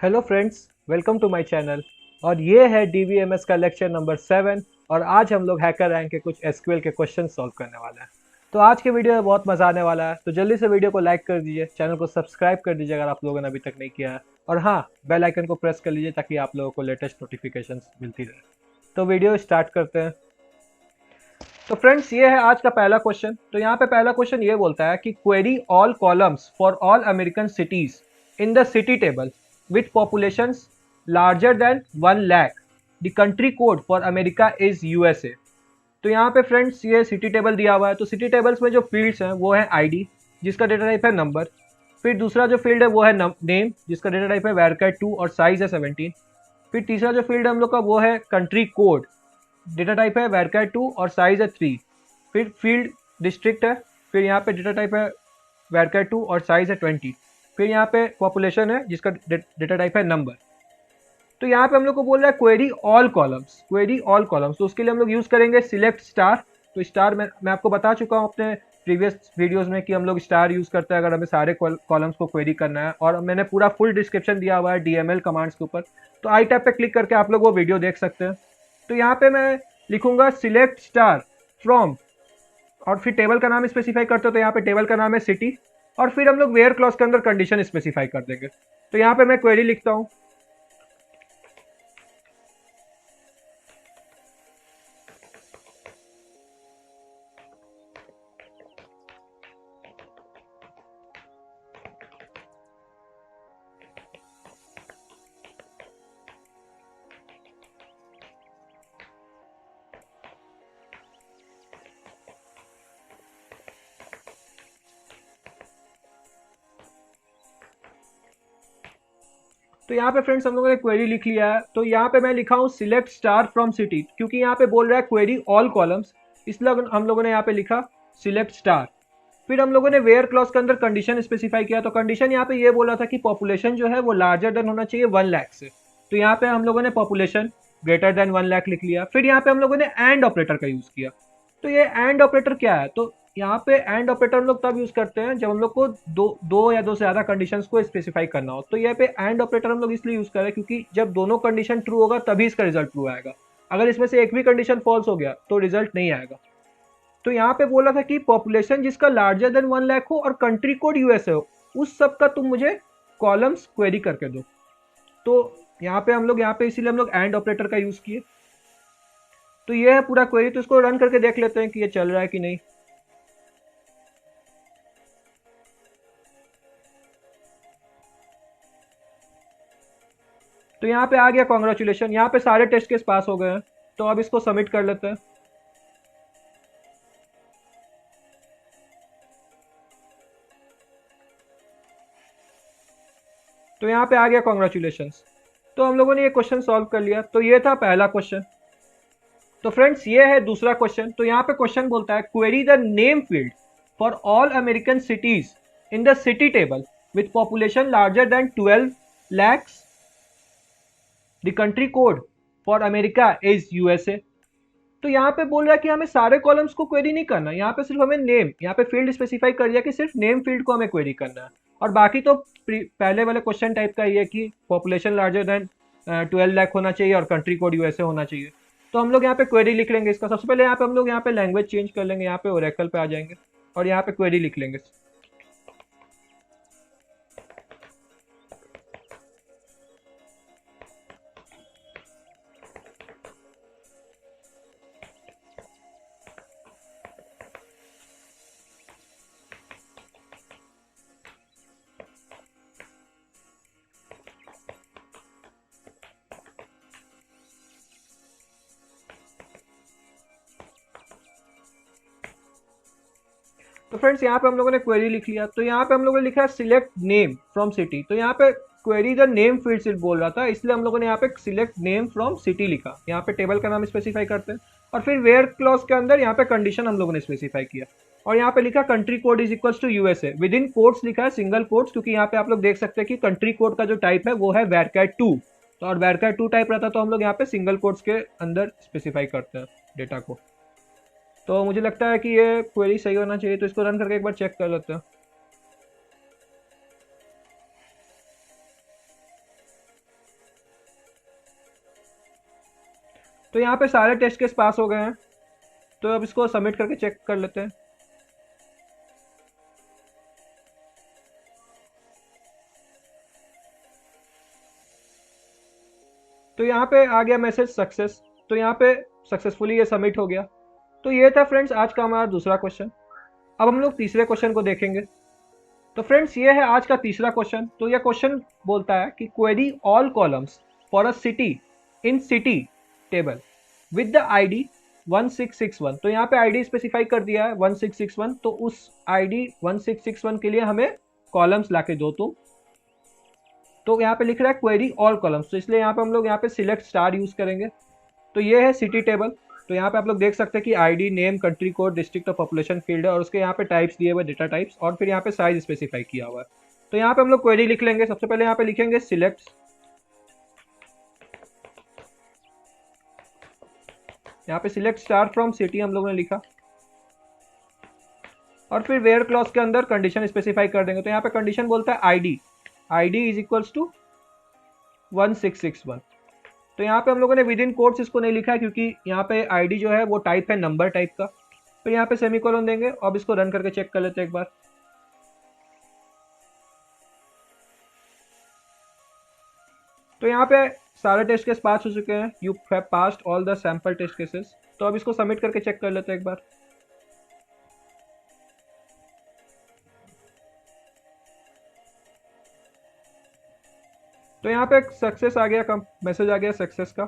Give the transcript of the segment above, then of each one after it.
Hello friends, welcome to my channel. और ये है डीवीएमएस का लेक्चर नंबर 7। और आज हम लोग हैकर रैंक के कुछ एसक्यूएल के क्वेश्चन सॉल्व करने वाले हैं। तो आज के वीडियो में बहुत मज़ा आने वाला है, तो जल्दी से वीडियो को लाइक कर दीजिए, चैनल को सब्सक्राइब कर दीजिए अगर आप लोगों ने अभी तक नहीं किया है। और हाँ, बेल आइकन को प्रेस कर लीजिए ताकि आप लोगों को लेटेस्ट नोटिफिकेशन मिलती रहे। तो वीडियो स्टार्ट करते हैं। तो फ्रेंड्स, ये है आज का पहला क्वेश्चन। तो यहाँ पे पहला क्वेश्चन ये बोलता है कि query all columns for all American cities in the city table with populations larger than 1 lakh. The country code for America is USA. तो यहाँ पे फ्रेंड्स ये सिटी टेबल दिया हुआ है। तो सिटी टेबल्स में जो फील्ड्स हैं वो है आईडी, जिसका डेटा टाइप है नंबर। फिर दूसरा जो फील्ड है वो है नेम, जिसका डेटा टाइप है varchar2 और साइज है 17। फिर तीसरा जो फील्ड है हम लोग का वो है कंट्री कोड, डेटा टाइप है varchar2 और साइज है 3। फिर फील्ड डिस्ट्रिक्ट है, फिर यहाँ पे डेटा टाइप है varchar2 और साइज है 20। फिर यहाँ पे पॉपुलेशन है जिसका डेटा टाइप है नंबर। तो यहाँ पे हम लोग को बोल रहा है query all columns, query all columns. तो उसके लिए हम लोग यूज़ करेंगे सिलेक्ट स्टार। तो स्टार मैं आपको बता चुका हूँ अपने प्रीवियस वीडियोस में कि हम लोग स्टार यूज़ करते हैं अगर हमें सारे कॉलम्स को क्वेरी करना है। और मैंने पूरा फुल डिस्क्रिप्शन दिया हुआ है डीएमएल कमांड्स के ऊपर। तो आई टैब पे क्लिक करके आप लोग वो वीडियो देख सकते हैं। तो यहाँ पे मैं लिखूंगा सिलेक्ट स्टार फ्रॉम, और फिर टेबल का नाम स्पेसिफाई करते हो। तो यहाँ पे टेबल का नाम है सिटी, और फिर हम लोग वेयर क्लॉज के अंदर कंडीशन स्पेसिफाई कर देंगे। तो यहाँ पे मैं क्वेरी लिखता हूँ। तो यहाँ पे फ्रेंड्स हम लोगों ने क्वेरी लिख लिया है। तो यहाँ पे मैं लिखा हूँ सिलेक्ट स्टार फ्रॉम सिटी, क्योंकि यहाँ पे बोल रहा है क्वेरी ऑल कॉलम्स, इसलिए हम लोगों ने यहाँ पे लिखा सिलेक्ट स्टार। फिर हम लोगों ने वेयर क्लॉज के अंदर कंडीशन स्पेसिफाई किया। तो कंडीशन यहाँ पे ये बोला था कि पॉपुलेशन जो है वो लार्जर देन होना चाहिए 1 लाख से। तो यहाँ पे हम लोगों ने पॉपुलेशन ग्रेटर देन 1 लाख लिख लिया। फिर यहाँ पे हम लोगों ने एंड ऑपरेटर का यूज किया। तो ये एंड ऑपरेटर क्या है? तो यहाँ पे एंड ऑपरेटर हम लोग तब यूज करते हैं जब हम लोग को दो या दो से ज्यादा कंडीशंस को स्पेसिफाई करना हो। तो यहाँ पे एंड ऑपरेटर हम लोग इसलिए यूज कर रहे हैं क्योंकि जब दोनों कंडीशन ट्रू होगा तभी इसका रिजल्ट ट्रू आएगा। अगर इसमें से एक भी कंडीशन फॉल्स हो गया तो रिजल्ट नहीं आएगा। तो यहाँ पे बोला था कि पॉपुलेशन जिसका लार्जर देन 1 लाख हो और कंट्री कोड यूएसए हो, उस सब का तुम मुझे कॉलम्स क्वेरी करके दो। तो यहाँ पे इसीलिए हम लोग एंड ऑपरेटर का यूज किए। तो ये है पूरा क्वेरी। तो इसको रन करके देख लेते हैं कि ये चल रहा है कि नहीं। तो यहाँ पे आ गया कॉन्ग्रेचुलेशन, यहाँ पे सारे टेस्ट केस पास हो गए हैं। तो अब इसको सबमिट कर लेते हैं। तो यहाँ पे आ गया कॉन्ग्रेचुलेशन। तो हम लोगों ने ये क्वेश्चन सॉल्व कर लिया। तो ये था पहला क्वेश्चन। तो फ्रेंड्स ये है दूसरा क्वेश्चन। तो यहाँ पे क्वेश्चन बोलता है query the name field for all American cities in the city table with population larger than 12 lakhs। The country code for America is USA. तो यहाँ पे बोल रहा है कि हमें सारे कॉलम्स को क्वेरी नहीं करना, यहाँ पे सिर्फ हमें नेम, यहाँ पे फील्ड स्पेसिफाई कर दिया कि सिर्फ नेम फील्ड को हमें क्वेरी करना है। और बाकी तो पहले वाले क्वेश्चन टाइप का ये है कि पॉपुलेशन लार्जर देन 12 लाख होना चाहिए और कंट्री कोड यूएसए होना चाहिए। तो हम लोग यहाँ पे क्वेरी लिख लेंगे इसका। सबसे पहले यहाँ पे हम लोग यहाँ पे लैंग्वेज चेंज कर लेंगे, यहाँ पे ओरेकल पे आ जाएंगे और यहाँ पे क्वेरी लिख लेंगे। तो फ्रेंड्स यहाँ पे हम लोगों ने क्वेरी लिख लिया। तो यहाँ पे हम लोगों ने लिखा सिलेक्ट नेम फ्रॉम सिटी। तो यहाँ पे क्वेरी द नेम फील्ड से बोल रहा था, इसलिए हम लोगों ने यहाँ पे सिलेक्ट नेम फ्रॉम सिटी लिखा। यहाँ पे टेबल का नाम स्पेसिफाई करते हैं और फिर वेयर क्लॉज के अंदर यहाँ पे कंडीशन हम लोगों ने स्पेसिफाई किया। और यहाँ पे लिखा country code is equals to USA. Within codes लिखा है, सिंगल कोड्स, क्योंकि यहाँ पे आप लोग देख सकते हैं कि कंट्री कोड का जो टाइप है वो है varchar2। तो और varchar2 टाइप रहता तो हम लोग यहाँ पे सिंगल कोड्स के अंदर स्पेसिफाई करते हैं डेटा को। तो मुझे लगता है कि ये क्वेरी सही होना चाहिए। तो इसको रन करके एक बार चेक कर लेते हैं। तो यहाँ पे सारे टेस्ट केस पास हो गए हैं, तो अब इसको सबमिट करके चेक कर लेते हैं। तो यहाँ पे आ गया मैसेज सक्सेस, तो यहाँ पे सक्सेसफुली ये सबमिट हो गया। तो ये था फ्रेंड्स आज का हमारा दूसरा क्वेश्चन। अब हम लोग तीसरे क्वेश्चन को देखेंगे। तो फ्रेंड्स ये है आज का तीसरा क्वेश्चन। तो यह क्वेश्चन बोलता है कि query all columns for a city in city table with the ID 1661। तो यहाँ पे आईडी स्पेसिफाई कर दिया है 1661, तो उस आईडी 1661 के लिए हमें कॉलम्स लाके दो। तो यहाँ पे लिख रहा है क्वेरी ऑल कॉलम्स, तो इसलिए यहाँ पे हम लोग यहाँ पे सिलेक्ट स्टार यूज करेंगे। तो ये है सिटी टेबल। तो यहाँ पे आप लोग देख सकते हैं कि ID, name, country code, district और पॉपुलेशन फील्ड है, और उसके यहाँ पे टाइप्स दिए हुए, डेटा टाइप्स, और फिर यहाँ पे साइज स्पेसिफाई किया हुआ है। तो यहाँ पे हम लोग क्वेरी लिख लेंगे। सबसे पहले यहाँ पे लिखेंगे सिलेक्ट, यहाँ पे सिलेक्ट स्टार फ्रॉम सिटी हम लोगों ने लिखा, और फिर वेयर क्लॉज के अंदर कंडीशन स्पेसिफाई कर देंगे। तो यहाँ पे कंडीशन बोलता है आईडी इज इक्वल्स टू 1661। तो यहाँ पे हम लोगों ने विद इन कोट्स इसको नहीं लिखा है, क्योंकि यहाँ पे आईडी जो है वो टाइप है नंबर टाइप का। फिर यहाँ पे सेमीकोलन देंगे। अब इसको रन करके चेक कर लेते हैं एक बार। तो यहाँ पे सारे टेस्ट केस पास हो चुके हैं। You have passed all the sample test cases. तो अब इसको सबमिट करके चेक कर लेते हैं एक बार। तो यहाँ पे सक्सेस आ गया, मैसेज आ गया सक्सेस का।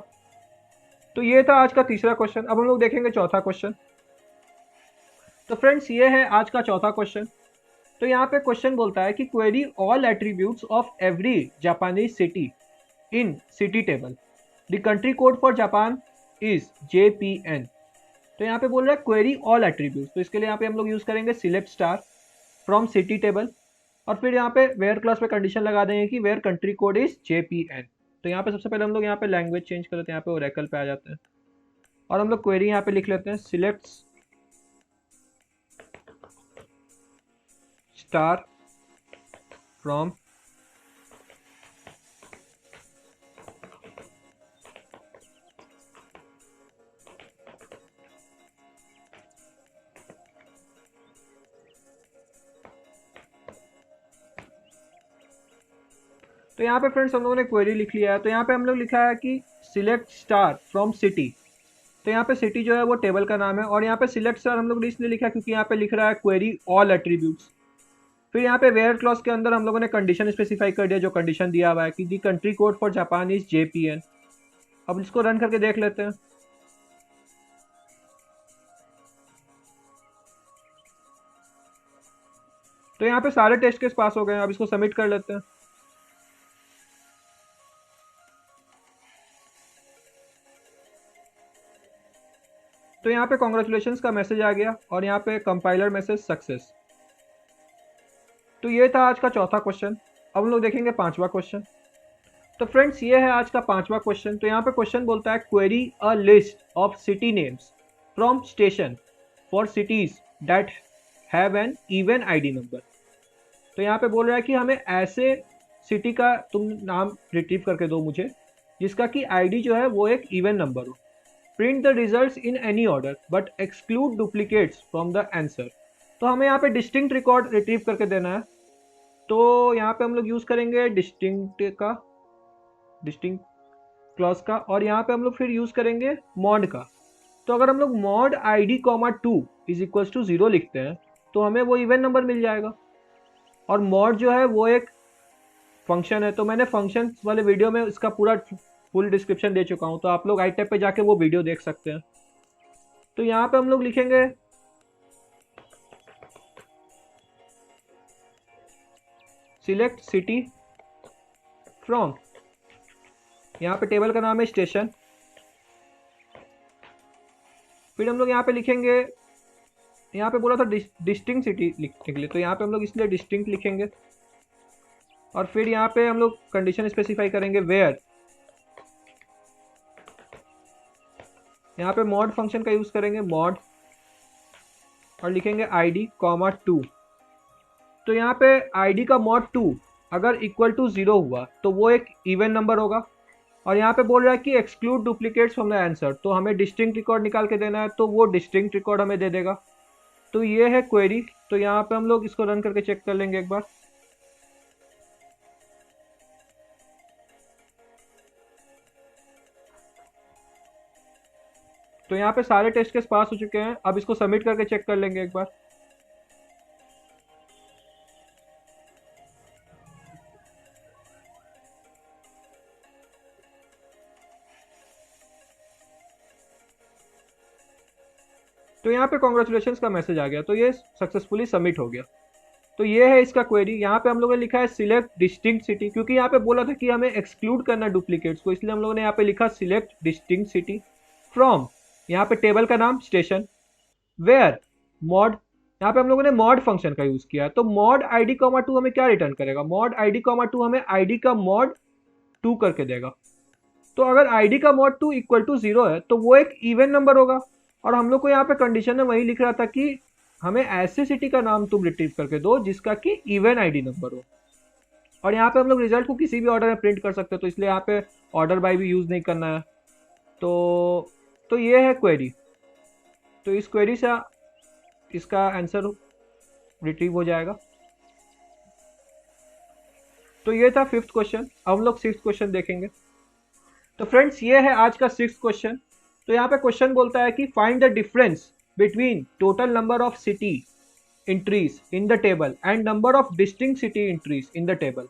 तो ये था आज का तीसरा क्वेश्चन। अब हम लोग देखेंगे चौथा क्वेश्चन। तो फ्रेंड्स ये है आज का चौथा क्वेश्चन। तो यहाँ पे क्वेश्चन बोलता है कि query all attributes of every Japanese city in city table, the country code for Japan is JPN। तो यहाँ पे बोल रहा है क्वेरी ऑल एट्रीब्यूट्स। तो इसके लिए यहाँ पे हम लोग यूज करेंगे select star from city table, और फिर यहाँ पे वेयर क्लास पे कंडीशन लगा देंगे कि where country code is JPN। तो यहाँ पे सबसे पहले हम लोग यहाँ पे लैंग्वेज चेंज कर लेते हैं, यहाँ पे ओरेकल पे आ जाते हैं, और हम लोग क्वेरी यहाँ पे लिख लेते हैं सिलेक्ट स्टार फ्रॉम तो यहाँ पे फ्रेंड्स हम लोगों ने क्वेरी लिख लिया है। तो यहाँ पे हम लोग लिखा है कि सिलेक्ट स्टार फ्रॉम सिटी। तो यहाँ पे सिटी जो है वो टेबल का नाम है, और यहाँ पे सिलेक्ट स्टार हम लोग ने इसलिए लिखा क्योंकि यहाँ पे लिख रहा है क्वेरी ऑल एट्रीब्यूट्स। फिर यहाँ पे वेयर क्लॉज के अंदर हम लोगों ने कंडीशन स्पेसिफाई कर दिया, जो कंडीशन दिया हुआ है कि दी country code for Japan is JPN। अब इसको रन करके देख लेते हैं। तो यहाँ पे सारे टेस्ट केस पास हो गए हैं। अब इसको सबमिट कर लेते हैं। तो यहाँ पे कॉन्ग्रेचुलेशंस का मैसेज आ गया, और यहाँ पे कंपाइलर मैसेज सक्सेस। तो ये था आज का चौथा क्वेश्चन। अब हम लोग देखेंगे पांचवा क्वेश्चन। तो फ्रेंड्स ये है आज का पांचवा क्वेश्चन। तो यहाँ पे क्वेश्चन बोलता है query a list of city names from station for cities that have an even ID number. तो यहाँ पे बोल रहा है कि हमें ऐसे सिटी का तुम नाम रिट्रीव करके दो मुझे जिसका कि आईडी जो है वो एक इवन नंबर हो। Print the results in any order but exclude duplicates from the answer. तो हमें यहाँ पे डिस्टिंक्ट रिकॉर्ड रिट्रीव करके देना है। तो यहाँ पे हम लोग यूज करेंगे डिस्टिंक्ट क्लॉज का, और यहाँ पे हम लोग फिर यूज करेंगे मॉड का। तो अगर हम लोग mod ID,2 is equals to 0 लिखते हैं तो हमें वो इवन नंबर मिल जाएगा। और मॉड जो है वो एक फंक्शन है। तो मैंने फंक्शन वाले वीडियो में इसका पूरा फुल डिस्क्रिप्शन दे चुका हूँ, तो आप लोग iTab पे जाके वो वीडियो देख सकते हैं। तो यहाँ पे हम लोग लिखेंगे सिलेक्ट सिटी फ्रॉम, यहाँ पे टेबल का नाम है स्टेशन। फिर हम लोग यहाँ पे लिखेंगे, यहाँ पे बोला था डिस्टिंक्ट सिटी लिखने के लिए, तो यहाँ पे हम लोग इसलिए डिस्टिंक्ट लिखेंगे। और फिर यहाँ पे हम लोग कंडीशन स्पेसिफाई करेंगे वेयर, यहाँ पे मॉड फंक्शन का यूज करेंगे मॉड, और लिखेंगे ID,2। तो यहाँ पे ID का मॉड 2 अगर इक्वल टू 0 हुआ तो वो एक इवन नंबर होगा, और यहाँ पे बोल रहा है कि exclude duplicates from the answer, तो हमें डिस्टिंक्ट रिकॉर्ड निकाल के देना है, तो वो डिस्टिंक्ट रिकॉर्ड हमें दे देगा। तो ये है क्वेरी। तो यहाँ पे हम लोग इसको रन करके चेक कर लेंगे एक बार। तो यहाँ पे सारे टेस्ट केस पास हो चुके हैं। अब इसको सबमिट करके चेक कर लेंगे एक बार। तो यहाँ पे कॉन्ग्रेचुलेशंस का मैसेज आ गया, तो ये सक्सेसफुली सबमिट हो गया। तो ये है इसका क्वेरी। यहाँ पे हम लोगों ने लिखा है सिलेक्ट डिस्टिंक्ट सिटी, क्योंकि यहाँ पे बोला था कि हमें एक्सक्लूड करना डुप्लीकेट्स को, इसलिए हम लोगों ने यहाँ पे लिखा सिलेक्ट डिस्टिंक्ट सिटी फ्रॉम, यहाँ पे टेबल का नाम स्टेशन, वेयर मॉड, यहाँ पे हम लोगों ने मॉड फंक्शन का यूज किया। तो मॉड आईडी कॉमा 2 हमें क्या रिटर्न करेगा, मॉड आईडी कॉमा 2 हमें आईडी का मॉड 2 करके देगा। तो अगर आईडी का मॉड 2 इक्वल टू 0 है तो वो एक इवन नंबर होगा। और हम लोग को यहाँ पे कंडीशन में वही लिख रहा था कि हमें ऐसे सिटी का नाम तुम रिट्रीव करके दो जिसका कि इवन आईडी नंबर हो। और यहाँ पे हम लोग रिजल्ट को किसी भी ऑर्डर में प्रिंट कर सकते हैं, तो इसलिए यहाँ पे ऑर्डर बाय भी यूज नहीं करना है। तो ये है क्वेरी। तो इस क्वेरी से इसका आंसर रिट्रीव हो जाएगा। तो ये था 5th क्वेश्चन। अब हम लोग 6th क्वेश्चन देखेंगे। तो फ्रेंड्स ये है आज का 6th क्वेश्चन। तो यहाँ पे क्वेश्चन बोलता है कि find the difference between total number of city entries in the table and number of distinct city entries in the table.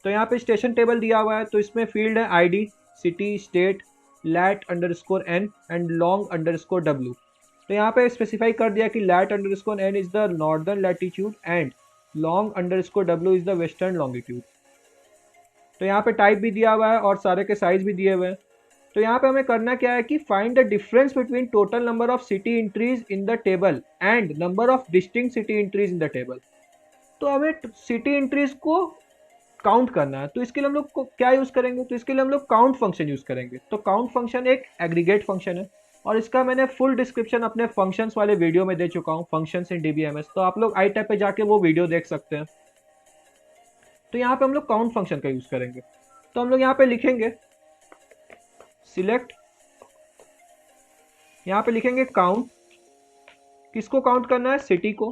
तो यहाँ पे स्टेशन टेबल दिया हुआ है, तो इसमें फील्ड है ID, city, state, lat underscore N and long underscore W. तो यहाँ पे स्पेसिफाई कर दिया कि lat underscore N is the northern latitude and long underscore W is the western longitude. तो यहाँ पे टाइप भी दिया हुआ है और सारे के साइज भी दिए हुए हैं। तो यहाँ पे हमें करना क्या है कि find the difference between total number of city entries in the table and number of distinct city entries in the table. तो हमें सिटी एंट्रीज को काउंट करना है, तो इसके लिए हम लोग को क्या यूज करेंगे, तो इसके लिए हम लोग काउंट फंक्शन यूज करेंगे। तो काउंट फंक्शन एक एग्रीगेट फंक्शन है और इसका मैंने फुल डिस्क्रिप्शन अपने फंक्शंस वाले वीडियो में दे चुका हूँ, फंक्शंस इन डीबीएमएस। तो आप लोग आई टैब पे जाके वो वीडियो देख सकते हैं। तो यहाँ पे हम लोग काउंट फंक्शन का यूज करेंगे। तो हम लोग यहाँ पे लिखेंगे सिलेक्ट, यहाँ पे लिखेंगे काउंट, किसको काउंट करना है, सिटी को।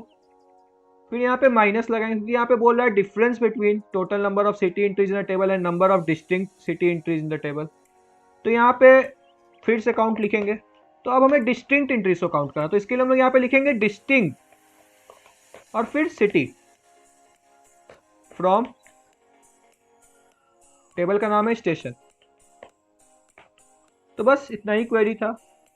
फिर यहाँ पे माइनस लगाएंगे क्योंकि यहाँ पे बोल रहा है difference between total number of city entries in the table and number of distinct city entries in the table. तो यहाँ पे फिर से काउंट लिखेंगे। तो अब हमें डिस्टिंक्ट एंट्रीज को काउंट करना, तो इसके लिए हम लोग यहाँ पे लिखेंगे डिस्टिंक्ट और फिर सिटी फ्रॉम, टेबल का नाम है स्टेशन। तो बस इतना ही क्वेरी था।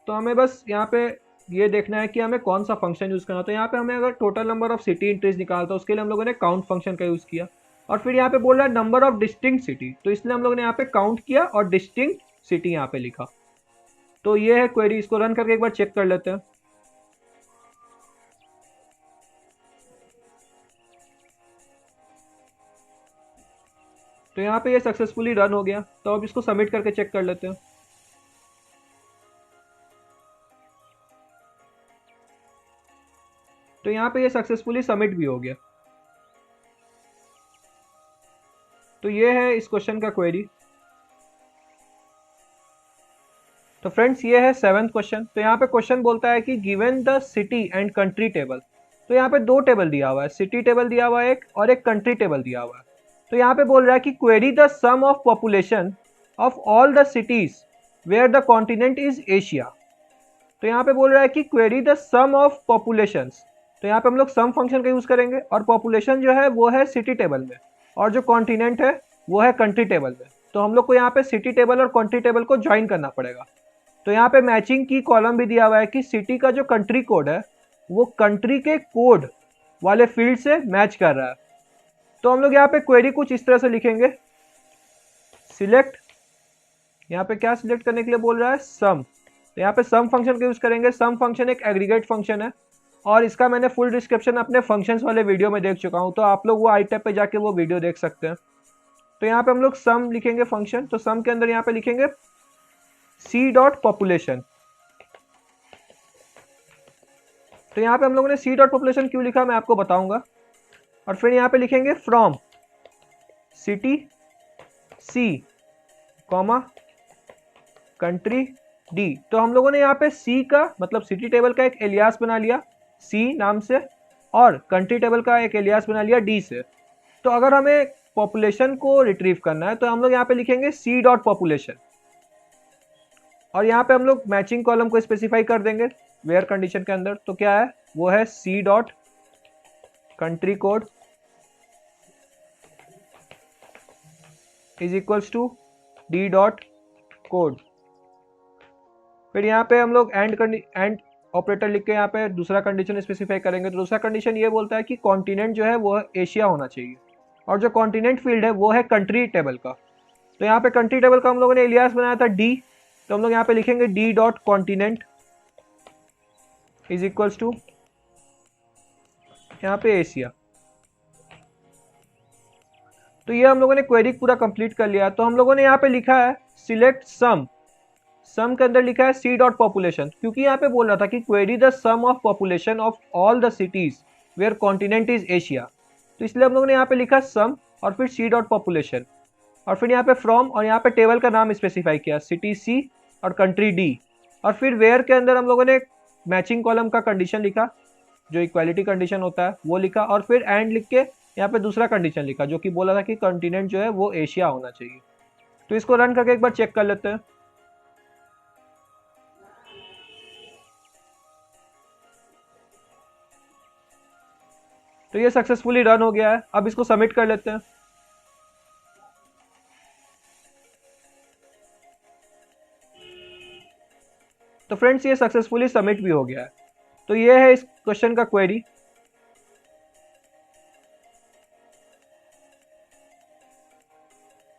तो हमें बस यहाँ पे ये देखना है कि हमें कौन सा फंक्शन यूज़ करना। तो यहाँ पे हमें अगर total number of city entries निकालता है उसके लिए हम लोगों ने काउंट फंक्शन का यूज़ किया। और फिर यहाँ पे बोल रहा है नंबर ऑफ डिस्टिंक्ट सिटी, तो इसलिए हम लोगों ने यहाँ पे काउंट किया और डिस्टिंक्ट सिटी यहाँ पे लिखा। तो ये है क्वेरी। इसको रन करके एक बार चेक कर लेते हैं। तो यहाँ पे ये सक्सेसफुली रन हो गया। तो अब इसको सबमिट करके चेक कर लेते हैं। तो यहाँ पे ये सक्सेसफुली सबमिट भी हो गया। तो ये है इस क्वेश्चन का क्वेरी। तो फ्रेंड्स ये है 7th क्वेश्चन। तो यहाँ पे क्वेश्चन बोलता है कि given the city and country table. तो यहाँ पे दो टेबल दिया हुआ है, सिटी टेबल दिया हुआ है एक और एक कंट्री टेबल दिया हुआ है। तो यहाँ पे बोल रहा है कि query the sum of population of all the cities where the continent is Asia. तो यहाँ पे बोल रहा है कि query the sum of populations. तो यहाँ पे हम लोग सम फंक्शन का यूज करेंगे और पॉपुलेशन जो है वो है सिटी टेबल में और जो कॉन्टिनेंट है वो है कंट्री टेबल में। तो हम लोग को यहाँ पे सिटी टेबल और कंट्री टेबल को ज्वाइन करना पड़ेगा। तो यहाँ पे मैचिंग की कॉलम भी दिया हुआ है कि सिटी का जो कंट्री कोड है वो कंट्री के कोड वाले फील्ड से मैच कर रहा है। तो हम लोग यहाँ पे क्वेरी कुछ इस तरह से लिखेंगे, सिलेक्ट, यहाँ पे क्या सिलेक्ट करने के लिए बोल रहा है, सम। तो यहाँ पे सम फंक्शन का यूज करेंगे। सम फंक्शन एक एग्रीगेट फंक्शन है और इसका मैंने फुल डिस्क्रिप्शन अपने फंक्शंस वाले वीडियो में देख चुका हूँ, तो आप लोग वो आई टैब पे जाके वो वीडियो देख सकते हैं। तो यहाँ पे हम लोग सम लिखेंगे फंक्शन। तो सम के अंदर यहाँ पे लिखेंगे सी डॉट पॉपुलेशन। तो यहाँ पे हम लोगों ने सी डॉट पॉपुलेशन क्यों लिखा मैं आपको बताऊंगा। और फिर यहाँ पे लिखेंगे from city C comma country D. तो हम लोगों ने यहाँ पे सी का मतलब सिटी टेबल का एक एलियास बना लिया सी नाम से, और कंट्री टेबल का एक एलियास बना लिया डी से। तो अगर हमें पॉपुलेशन को रिट्रीव करना है तो हम लोग यहाँ पे लिखेंगे सी डॉट पॉपुलेशन, और यहाँ पे हम लोग मैचिंग कॉलम को स्पेसिफाई कर देंगे वेयर कंडीशन के अंदर। तो क्या है, वो है C dot country code is equals to D dot code. फिर यहाँ पे हम लोग एंड ऑपरेटर लिख के यहाँ पे दूसरा कंडीशन स्पेसिफाई करेंगे। तो दूसरा कंडीशन ये बोलता है कि कॉन्टिनेंट जो है वो एशिया होना चाहिए, और जो कॉन्टिनेंट फील्ड है वो है कंट्री टेबल का। तो यहाँ पे कंट्री टेबल का हम लोगों ने एलियास बनाया था डी, तो हम लोग यहाँ पे लिखेंगे D dot continent is equals to यहाँ पे एशिया। तो ये हम लोगों ने क्वेरी पूरा कंप्लीट कर लिया। तो हम लोगों ने यहाँ पे लिखा है सिलेक्ट सम के अंदर लिखा है सी डॉट पॉपुलेशन, क्योंकि यहाँ पे बोल रहा था कि query the sum of population of all the cities where continent is Asia. तो इसलिए हम लोगों ने यहाँ पे लिखा सम और फिर सी डॉट पॉपुलेशन, और फिर यहाँ पे फ्रॉम, और यहाँ पे टेबल का नाम स्पेसिफाई किया सिटी सी और कंट्री डी, और फिर वेयर के अंदर हम लोगों ने मैचिंग कॉलम का कंडीशन लिखा जो इक्वालिटी कंडीशन होता है वो लिखा, और फिर एंड लिख के यहाँ पे दूसरा कंडीशन लिखा जो कि बोला था कि कॉन्टिनेंट जो है वो एशिया होना चाहिए। तो इसको रन करके एक बार चेक कर लेते हैं। तो ये सक्सेसफुली रन हो गया है। अब इसको सबमिट कर लेते हैं। तो फ्रेंड्स ये सक्सेसफुली सबमिट भी हो गया है। तो ये है इस क्वेश्चन का क्वेरी।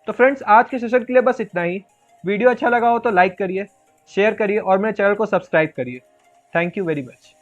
तो फ्रेंड्स आज के सेशन के लिए बस इतना ही। वीडियो अच्छा लगा हो तो लाइक करिए, शेयर करिए और मेरे चैनल को सब्सक्राइब करिए। Thank you very much.